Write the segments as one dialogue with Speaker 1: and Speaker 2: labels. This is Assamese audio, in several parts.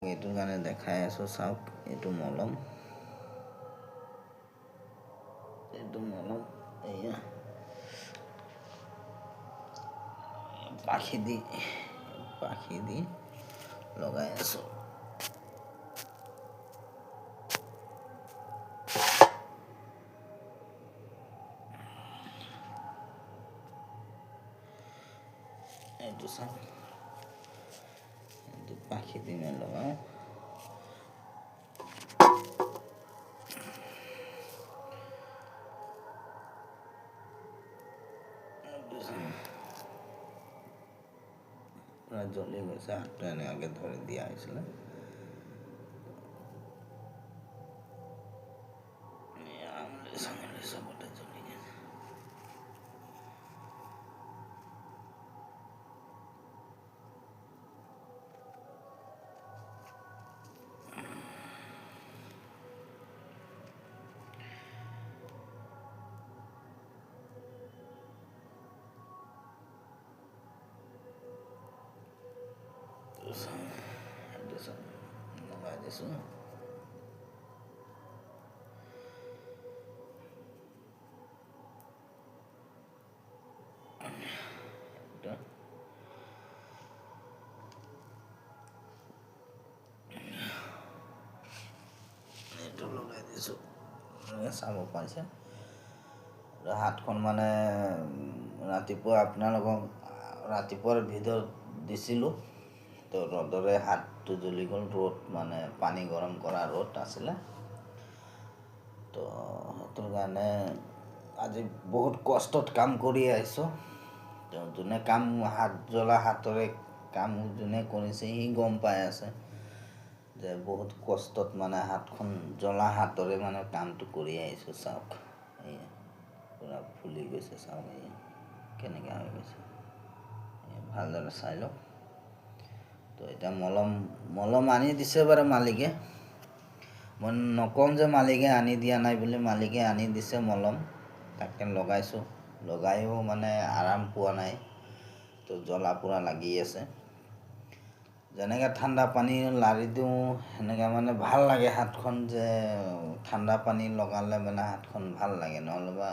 Speaker 1: এইটোৰ কাৰণে দেখাই আছোঁ চাওক এইটো মলম এয়া পাখি দি লগাই আছোঁ এইটো চাওক এইটো পাখি দি লগাওঁ পুৰা জ্বলি গৈছে হাতটো এনেকুৱাকৈ ধৰি দিয়া হৈছিলে চবতে জ্বলি গৈছে লগাই দিছোঁ এইটো লগাই দিছোঁ চাব পাইছে হাতখন মানে ৰাতিপুৱা আপোনালোকক ৰাতিপুৱাৰ ভিডিঅ'ত দিছিলোঁ তো ৰ'দৰে হাতটো জ্বলি গ'ল ৰ'দ মানে পানী গৰম কৰা ৰ'দ আছিলে তো সেইটোৰ কাৰণে আজি বহুত কষ্টত কাম কৰি আহিছোঁ তো যোনে কাম হাত জ্বলা হাতৰে কাম যোনে কৰিছে সি গম পাই আছে যে বহুত কষ্টত মানে হাতখন জ্বলা হাতৰে মানে কামটো কৰি আহিছোঁ চাওক এয়া পুৰা ফুলি গৈছে চাওক এয়া কেনেকৈ হৈ গৈছে ভালদৰে চাই লওক তো এতিয়া মলম আনি দিছে বাৰু মালিকে মই নকওঁ যে মালিকে আনি দিয়া নাই বুলি মালিকে আনি দিছে মলম তাকে লগাইছোঁ লগায়ো মানে আৰাম পোৱা নাই তো জ্বলা পোৰা লাগি আছে যেনেকৈ ঠাণ্ডা পানী লাৰি দিওঁ সেনেকৈ মানে ভাল লাগে হাতখন যে ঠাণ্ডা পানী লগালে মানে হাতখন ভাল লাগে নহ'লেবা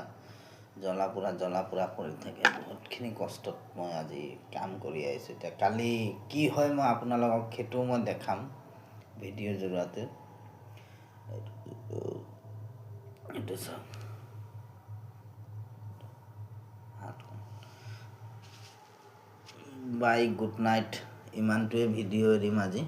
Speaker 1: জ্বলা পোৰা কৰি থাকে বহুতখিনি কষ্টত মই আজি কাম কৰি আহিছোঁ এতিয়া কালি কি হয় মই আপোনালোকক সেইটো মই দেখাম ভিডিঅ'ৰ জৰিয়তে এইটো চাওক বাই গুড নাইট ইমানটোৱে ভিডিঅ' এৰিম আজি